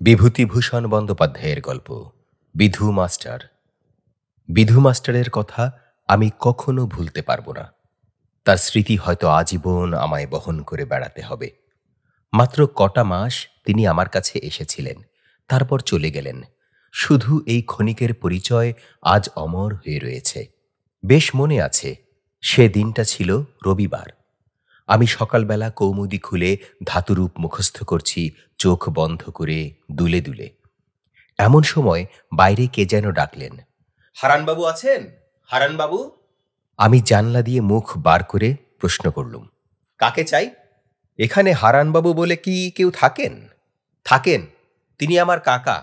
বিভূতিভূষণ বন্দ্যোপাধ্যায়ের গল্প বিধু মাস্টার। বিধু মাস্টারের কথা আমি কখনো ভুলতে পারবো না। তার স্মৃতি হয়তো আজীবন আমায় বহন করে বেড়াতে হবে। মাত্র কটা মাস তিনি আমার কাছে এসেছিলেন, তারপর চলে গেলেন। শুধু এই ক্ষণিকের পরিচয় আজ অমর হয়ে রয়েছে। বেশ মনে আছে, সে দিনটা ছিল রবিবার। আমি সকালবেলা কৌমুদি খুলে ধাতুরূপ মুখস্থ করছি, চোখ বন্ধ করে দুলে দুলে। এমন সময় বাইরে কে যেন ডাকলেন, হারানবাবু আছেন? হারানবাবু? আমি জানলা দিয়ে মুখ বার করে প্রশ্ন করলুম, কাকে চাই? এখানে হারানবাবু বলে কি কেউ থাকেন? থাকেন, তিনি আমার কাকা।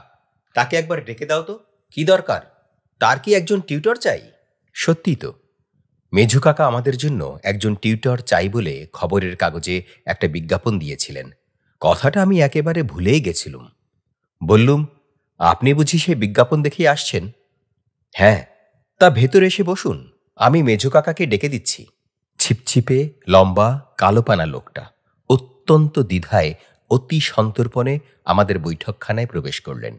তাকে একবার ডেকে দাও তো। কি দরকার? তার কি একজন টিউটর চাই? সত্যি তো, মেঝু কাকা আমাদের জন্য একজন টিউটর চাই বলে খবরের কাগজে একটা বিজ্ঞাপন দিয়েছিলেন। কথাটা আমি একেবারে ভুলেই গেছিলুম। বললুম, আপনি বুঝি সে বিজ্ঞাপন দেখে আসছেন? হ্যাঁ। তা ভেতরে এসে বসুন, আমি মেঝু কাকাকে ডেকে দিচ্ছি। ছিপছিপে লম্বা কালোপানা লোকটা অত্যন্ত দ্বিধায় অতি সন্তর্পণে আমাদের বৈঠকখানায় প্রবেশ করলেন।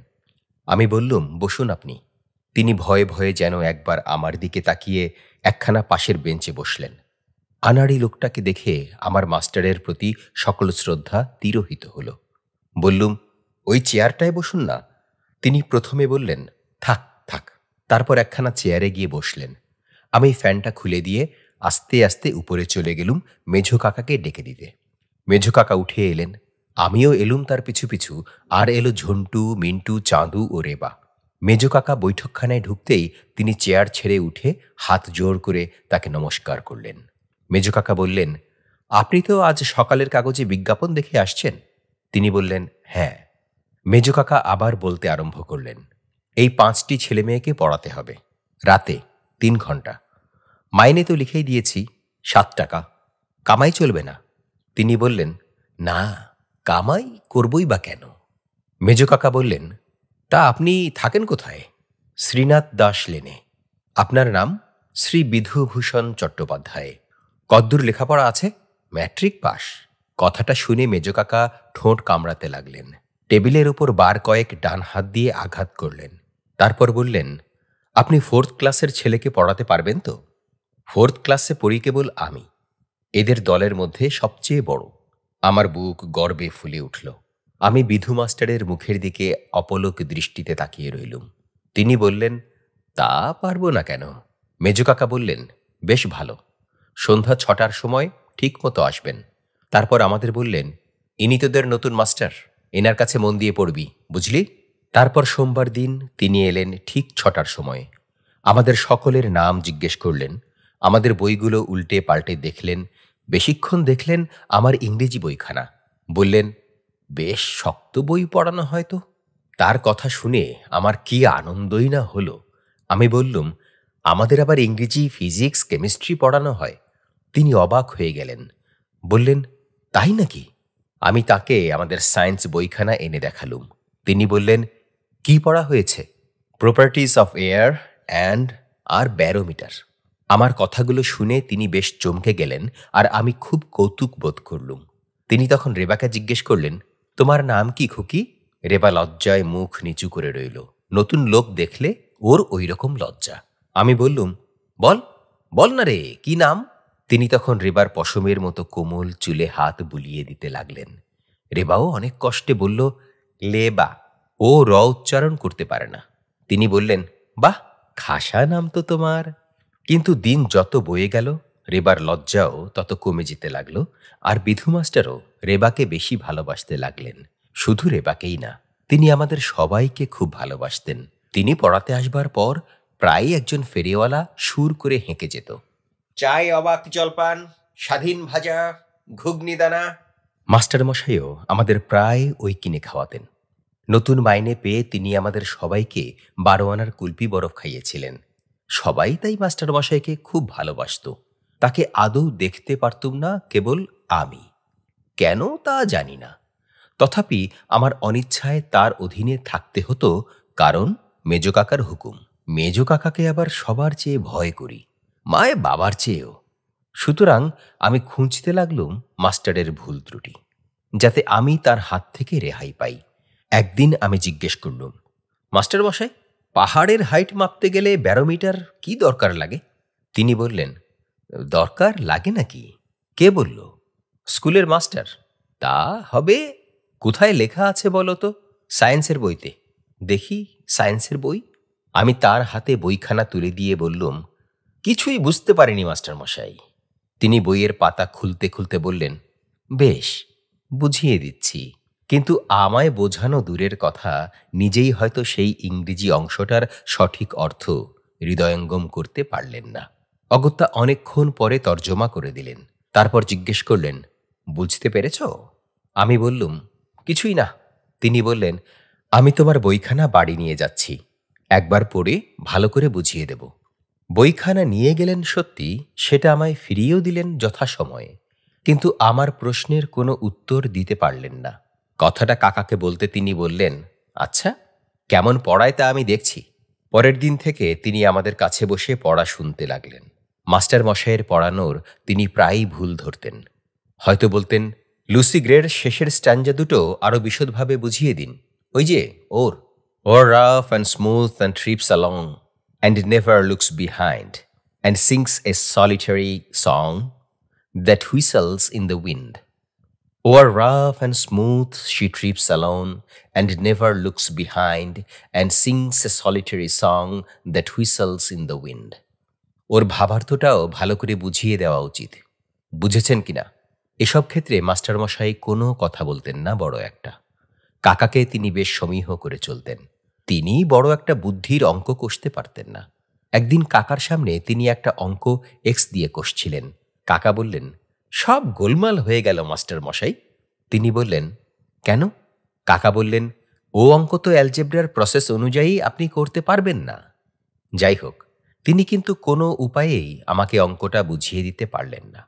আমি বললুম, বসুন আপনি। তিনি ভয়ে ভয়ে যেন একবার আমার দিকে তাকিয়ে একখানা পাশের বেঞ্চে বসলেন। আনাড়ি লোকটাকে দেখে আমার মাস্টারের প্রতি সকল শ্রদ্ধা তিরোহিত হল। বললুম, ওই চেয়ারটায় বসুন না। তিনি প্রথমে বললেন, থাক থাক। তারপর একখানা চেয়ারে গিয়ে বসলেন। আমি ফ্যানটা খুলে দিয়ে আস্তে আস্তে উপরে চলে গেলুম মেঝো কাকাকে ডেকে দিতে। মেঝো কাকা উঠে এলেন, আমিও এলুম তার পিছু পিছু। আর এলো ঝন্টু, মিন্টু, চাঁদু ও রেবা। মেজো কাকা বৈঠকখানায় ঢুকতেই তিনি চেয়ার ছেড়ে উঠে হাত জোর করে তাকে নমস্কার করলেন। মেজো কাকা বললেন, আপনি তো আজ সকালের কাগজে বিজ্ঞাপন দেখে আসছেন? তিনি বললেন, হ্যাঁ। মেজো কাকা আবার বলতে আরম্ভ করলেন, এই 5টি ছেলে মেয়েকে পড়াতে হবে, রাতে 3 ঘন্টা। মাইনে তো লিখেই দিয়েছি, 7 টাকা। কামাই চলবে না? তিনি বললেন, না, কামাই করবই বা কেন? মেজো কাকা বললেন, তা আপনি থাকেন কোথায়? শ্রীনাথ দাস লেনে। আপনার নাম? শ্রী বিধুভূষণ চট্টোপাধ্যায়। কদ্দূর লেখাপড়া আছে? Matric pass. কথাটা শুনে মেজো কাকা ঠোঁট কামড়াতে লাগলেন। টেবিলের উপর বার কয়েক ডান হাত দিয়ে আঘাত করলেন। তারপর বললেন, আপনি 4th ক্লাসের ছেলেকে পড়াতে পারবেন তো? 4th ক্লাসে পড়ি কেবল আমি, এদের দলের মধ্যে সবচেয়ে বড়। আমার বুক গর্বে ফুলে উঠল। আমি বিধু মাস্টারের মুখের দিকে অপলক দৃষ্টিতে তাকিয়ে রইলুম। তিনি বললেন, তা পারবো না কেন? মেজো কাকা বললেন, বেশ ভালো। সন্ধ্যা 6টার সময় ঠিক মতো আসবেন। তারপর আমাদের বললেন, ইনি তোদের নতুন মাস্টার, এনার কাছে মন দিয়ে পড়বি, বুঝলি? তারপর সোমবার দিন তিনি এলেন ঠিক 6টার সময়। আমাদের সকলের নাম জিজ্ঞেস করলেন, আমাদের বইগুলো উল্টে পাল্টে দেখলেন। বেশিক্ষণ দেখলেন আমার ইংরেজি বইখানা। বললেন, বেশ শক্ত বই পড়ানো হয়তো। তার কথা শুনে আমার কি আনন্দই না হলো। আমি বললুম, আমাদের আবার ইংরেজি, ফিজিক্স, কেমিস্ট্রি পড়ানো হয়? তিনি অবাক হয়ে গেলেন। বললেন, তাই নাকি? আমি তাকে আমাদের সায়েন্স বইখানা এনে দেখালুম। তিনি বললেন, কি পড়া হয়েছে? প্রপার্টিজ অফ এয়ার অ্যান্ড আর ব্যারোমিটার। আমার কথাগুলো শুনে তিনি বেশ চমকে গেলেন, আর আমি খুব কৌতুক বোধ করলুম। তিনি তখন রেবাকে জিজ্ঞেস করলেন, তোমার নাম কি খুকি? রেবা লজ্জায় মুখ নিচু করে রইল। নতুন লোক দেখলে ওর ওই রকম লজ্জা। আমি বললুম, বল বল না রে, কি নাম? তিনি তখন রেবার পশমের মতো কোমল চুলে হাত বুলিয়ে দিতে লাগলেন। রেবাও অনেক কষ্টে বলল, লেবা। ও র উচ্চারণ করতে পারে না। তিনি বললেন, বাহ, খাসা নাম তো তোমার। কিন্তু দিন যত বয়ে গেল রেবার লজ্জাও তত কমে যেতে লাগলো, আর বিধু মাস্টারও রেবাকে বেশি ভালোবাসতে লাগলেন। শুধু রেবাকেই না, তিনি আমাদের সবাইকে খুব ভালোবাসতেন। তিনি পড়াতে আসবার পর প্রায় একজন ফেরিওয়ালা সুর করে হেঁকে যেত, চাই অবাক জলপান, স্বাধীন ভাজা, ঘুগনি দানা। মাস্টারমশাইও আমাদের প্রায় ওই কিনে খাওয়াতেন। নতুন মাইনে পেয়ে তিনি আমাদের সবাইকে 12 আনার কুলপি বরফ খাইয়েছিলেন। সবাই তাই মাস্টারমশাইকে খুব ভালোবাসত। তাকে আদৌ দেখতে পারতুম না, কেবল আমি। কেন তা জানি না। তথাপি আমার অনিচ্ছায় তার অধীনে থাকতে হতো, কারণ মেজো কাকার হুকুম। মেজো কাকাকে আবার সবার চেয়ে ভয় করি, মায়ে বাবার চেয়েও। সুতরাং আমি খুঁজতে লাগলুম মাস্টারের ভুল ত্রুটি, যাতে আমি তার হাত থেকে রেহাই পাই। একদিন আমি জিজ্ঞেস করলুম, মাস্টার মশাই, পাহাড়ের হাইট মাপতে গেলে ব্যারোমিটার কি দরকার লাগে? তিনি বললেন, দরকার লাগে নাকি? কে বলল? স্কুলের মাস্টার। তা হবে। কোথায় লেখা আছে বলো তো? সায়েন্সের বইতে। দেখি সায়েন্সের বই। আমি তার হাতে বইখানা তুলে দিয়ে বললুম, কিছুই বুঝতে পারিনি মাস্টার মশাই। তিনি বইয়ের পাতা খুলতে খুলতে বললেন, বেশ, বুঝিয়ে দিচ্ছি। কিন্তু আমায় বোঝানো দূরের কথা, নিজেই হয়তো সেই ইংরেজি অংশটার সঠিক অর্থ হৃদয়ঙ্গম করতে পারলেন না। অগত্যা অনেকক্ষণ পরে তর্জমা করে দিলেন। তারপর জিজ্ঞেস করলেন, বুঝতে পেরেছ? আমি বললুম, কিছুই না। তিনি বললেন, আমি তোমার বইখানা বাড়ি নিয়ে যাচ্ছি, একবার পড়ে ভালো করে বুঝিয়ে দেব। বইখানা নিয়ে গেলেন সত্যি, সেটা আমায় ফিরিয়েও দিলেন যথাসময়ে, কিন্তু আমার প্রশ্নের কোনো উত্তর দিতে পারলেন না। কথাটা কাকাকে বলতে তিনি বললেন, আচ্ছা, কেমন পড়ায় তা আমি দেখছি। পরের দিন থেকে তিনি আমাদের কাছে বসে পড়া শুনতে লাগলেন। মাস্টার মশাইয়ের পড়ানোর তিনি প্রায়ই ভুল ধরতেন। হয়তো বলতেন, লুসি গ্রের শেষের স্ট্যাঞ্জা দুটো আরো বিশদভাবে বুঝিয়ে দিন। ওই যে ওর ওর rough and smooth and trips along and never looks behind and sings a solitary song that whistles in the wind. O'er rough and smooth she trips alone, and never looks behind, and sings a solitary song that whistles in the wind. ওর ভাবার্থটাও ভালো করে বুঝিয়ে দেওয়া উচিত। বুঝেছেন কিনা? এসব ক্ষেত্রে মাস্টারমশাই কোনো কথা বলতেন না বড় একটা। কাকাকে তিনি বেশ সমীহ করে চলতেন। তিনি বড় একটা বুদ্ধির অঙ্ক কষতে পারতেন না। একদিন কাকার সামনে তিনি একটা অঙ্ক এক্স দিয়ে কষছিলেন। কাকা বললেন, সব গোলমাল হয়ে গেল মাস্টার মশাই। তিনি বললেন, কেন? কাকা বললেন, ও অঙ্ক তো অ্যালজেব্রার প্রসেস অনুযায়ী আপনি করতে পারবেন না। যাই হোক, তিনি কিন্তু কোনো উপায়েই আমাকে অঙ্কটা বুঝিয়ে দিতে পারলেন না।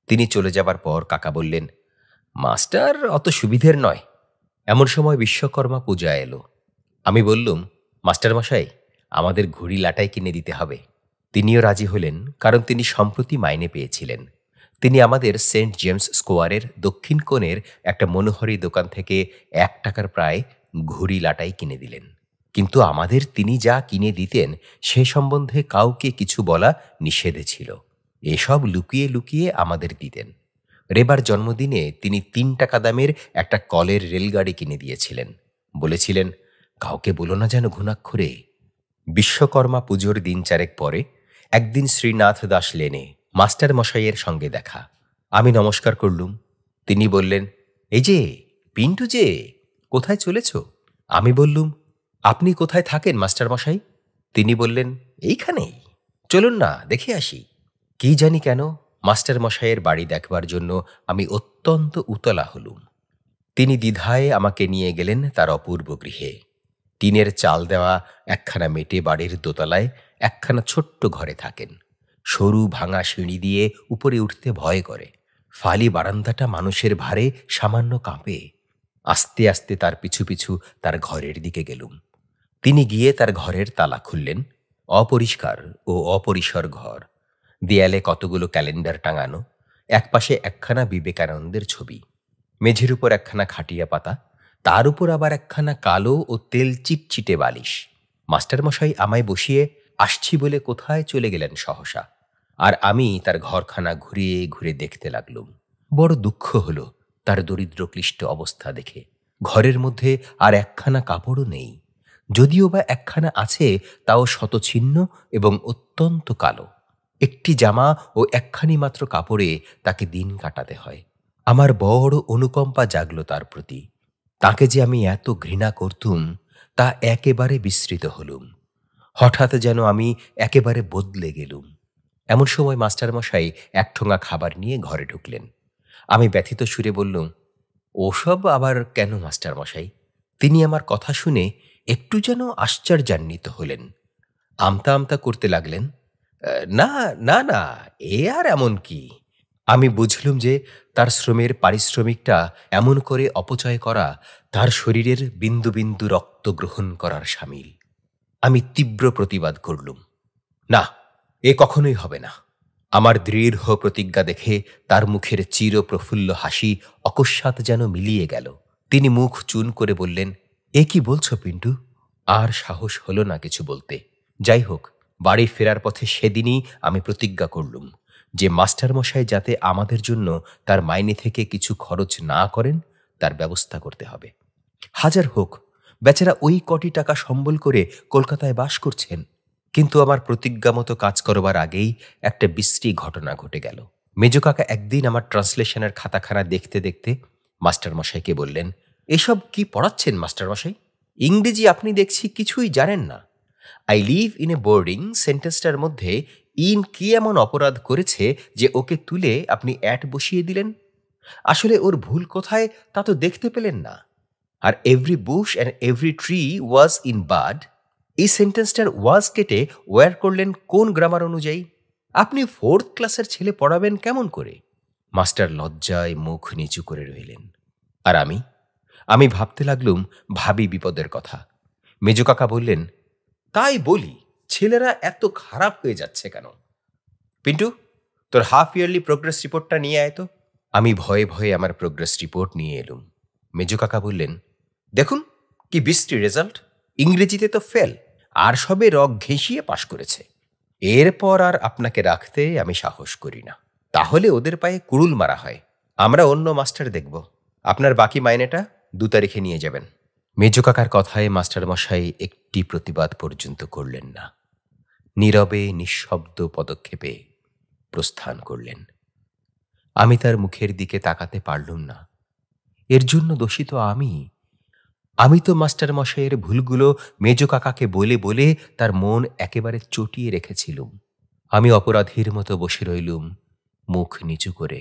তিনি চলে যাবার পর কাকা বললেন, মাস্টার অত সুবিধের নয়। এমন সময় বিশ্বকর্মা পূজা এলো। আমি বললুম, মাস্টার মশাই, আমাদের ঘুড়ি লাটাই কিনে দিতে হবে। তিনিও রাজি হলেন, কারণ তিনি সম্প্রতি মাইনে পেয়েছিলেন। তিনি আমাদের সেন্ট জেমস স্কোয়ারের দক্ষিণ কোণের একটা মনোহরি দোকান থেকে 1 টাকার প্রায় ঘুড়ি লাটাই কিনে দিলেন। কিন্তু আমাদের তিনি যা কিনে দিতেন সে সম্বন্ধে কাউকে কিছু বলা নিষেধ ছিল। এসব লুকিয়ে লুকিয়ে আমাদের দিতেন। রেবার জন্মদিনে তিনি 3 টাকা দামের একটা কলের রেলগাড়ি কিনে দিয়েছিলেন। বলেছিলেন, কাউকে বলো না যেন ঘুণাক্ষরে। বিশ্বকর্মা পুজোর দিন 4 পরে একদিন শ্রীনাথ দাস লেনে মাস্টার মশাইয়ের সঙ্গে দেখা। আমি নমস্কার করলুম। তিনি বললেন, এই যে পিন্টু যে, কোথায় চলেছ? আমি বললুম, আপনি কোথায় থাকেন মাস্টার মশাই? তিনি বললেন, এইখানেই। চলুন না, দেখে আসি। কি জানি কেন মাস্টার মশাইয়ের বাড়ি দেখবার জন্য আমি অত্যন্ত উতলা হলুম। তিনি দ্বিধায় আমাকে নিয়ে গেলেন তার অপূর্ব গৃহে। টিনের চাল দেওয়া একখানা মেটে বাড়ির দোতলায় একখানা ছোট্ট ঘরে থাকেন। সরু ভাঙা সিঁড়ি দিয়ে উপরে উঠতে ভয় করে। ফালি বারান্দাটা মানুষের ভারে সামান্য কাঁপে। আস্তে আস্তে তার পিছু পিছু তার ঘরের দিকে গেলুম। তিনি গিয়ে তার ঘরের তালা খুললেন। অপরিষ্কার ও অপরিসর ঘর। দেয়ালে কতগুলো ক্যালেন্ডার টাঙানো, একপাশে একখানা বিবেকানন্দের ছবি, মেঝের উপর একখানা খাটিয়া পাতা, তার উপর আবার একখানা কালো ও তেল চিটচিটে বালিশ। মাস্টারমশাই আমায় বসিয়ে আসছি বলে কোথায় চলে গেলেন সহসা, আর আমি তার ঘরখানা ঘুরিয়ে ঘুরে দেখতে লাগলুম। বড় দুঃখ হলো তার দরিদ্র ক্লিষ্ট অবস্থা দেখে। ঘরের মধ্যে আর একখানা কাপড়ও নেই, যদিও বা একখানা আছে তাও শতছিন্ন এবং অত্যন্ত কালো। একটি জামা ও একখানি মাত্র কাপড়ে তাকে দিন কাটাতে হয়। আমার বড় অনুকম্পা জাগল তার প্রতি। তাকে যে আমি এত ঘৃণা করতুম তা একেবারে বিস্মৃত হলুম। হঠাৎ যেন আমি একেবারে বদলে গেলুম। এমন সময় মাস্টারমশাই 1 ঠোঙা খাবার নিয়ে ঘরে ঢুকলেন। আমি ব্যথিত সুরে বললুম, ওসব আবার কেন মাস্টারমশাই? তিনি আমার কথা শুনে একটু যেন আশ্চর্যান্বিত হলেন। আমতা আমতা করতে লাগলেন, না না না, এ আর এমন কি? আমি বুঝলুম যে তার শ্রমের পারিশ্রমিকটা এমন করে অপচয় করা তার শরীরের বিন্দু বিন্দু রক্ত গ্রহণ করার শামিল। আমি তীব্র প্রতিবাদ করলুম, না, এ কখনোই হবে না। আমার দৃঢ় প্রতিজ্ঞা দেখে তার মুখের চির প্রফুল্ল হাসি অকস্মাৎ যেন মিলিয়ে গেল। তিনি মুখ চুন করে বললেন, এ কি বলছো পিন্টু? আর সাহস হলো না কিছু বলতে। যাই হোক, বাড়ি ফেরার পথে সেদিনই আমি প্রতিজ্ঞা করলুম যে মাস্টারমশাই যাতে আমাদের জন্য তার মাইনে থেকে কিছু খরচ না করেন তার ব্যবস্থা করতে হবে। হাজার হোক, বেচারা ওই কটি টাকা সম্বল করে কলকাতায় বাস করছেন। কিন্তু আমার প্রতিজ্ঞা মতো কাজ করবার আগেই একটা বিশ্রী ঘটনা ঘটে গেল। মেজো কাকা একদিন আমার ট্রান্সলেশনের খাতাখানা দেখতে দেখতে মাস্টারমশাইকে বললেন, এসব কি পড়াচ্ছেন মাস্টারমশাই? ইংরেজি আপনি দেখছি কিছুই জানেন না। I live in a boarding সেন্টেন্সটার মধ্যে ইন কি এমন অপরাধ করেছে যে ওকে তুলে আপনি অ্যাট বসিয়ে দিলেন? আসলে ওর ভুল কোথায় তা তো দেখতে পেলেন না। আর every bush and every tree was in bud, এই সেন্টেন্সটার ওয়াজ কেটে ওয়্যার করলেন কোন গ্রামার অনুযায়ী? আপনি ফোর্থ ক্লাসের ছেলে পড়াবেন কেমন করে? মাস্টার লজ্জায় মুখ নিচু করে রইলেন। আর আমি ভাবতে লাগলুম ভাবি বিপদের কথা। মেজো কাকা বললেন, তাই বলি, ছেলেরা এত খারাপ হয়ে যাচ্ছে কেন? পিন্টু, তোর হাফ ইয়ারলি প্রোগ্রেস রিপোর্টটা নিয়ে আয় তো। আমি ভয়ে ভয়ে আমার প্রোগ্রেস রিপোর্ট নিয়ে এলুম। মেজো কাকা বললেন, দেখুন কি বিশ্রী রেজাল্ট, ইংরেজিতে তো ফেল, আর সবে রগ ঘেঁষিয়ে পাশ করেছে। এরপর আর আপনাকে রাখতে আমি সাহস করি না, তাহলে ওদের পায়ে কুড়ুল মারা হয়। আমরা অন্য মাস্টার দেখব, আপনার বাকি মাইনেটা 2 তারিখে নিয়ে যাবেন। মেজো কাকার কথায় মাস্টারমশাই একটি প্রতিবাদ পর্যন্ত করলেন না। নীরবে নিঃশব্দ পদক্ষেপে প্রস্থান করলেন। আমি তার মুখের দিকে তাকাতে পারলুম না। এর জন্য দোষী তো আমি তো মাস্টারমশাইয়ের ভুলগুলো মেজো কাকাকে বলে বলে তার মন একেবারে চটিয়ে রেখেছিলুম। আমি অপরাধীর মতো বসে রইলুম মুখ নিচু করে।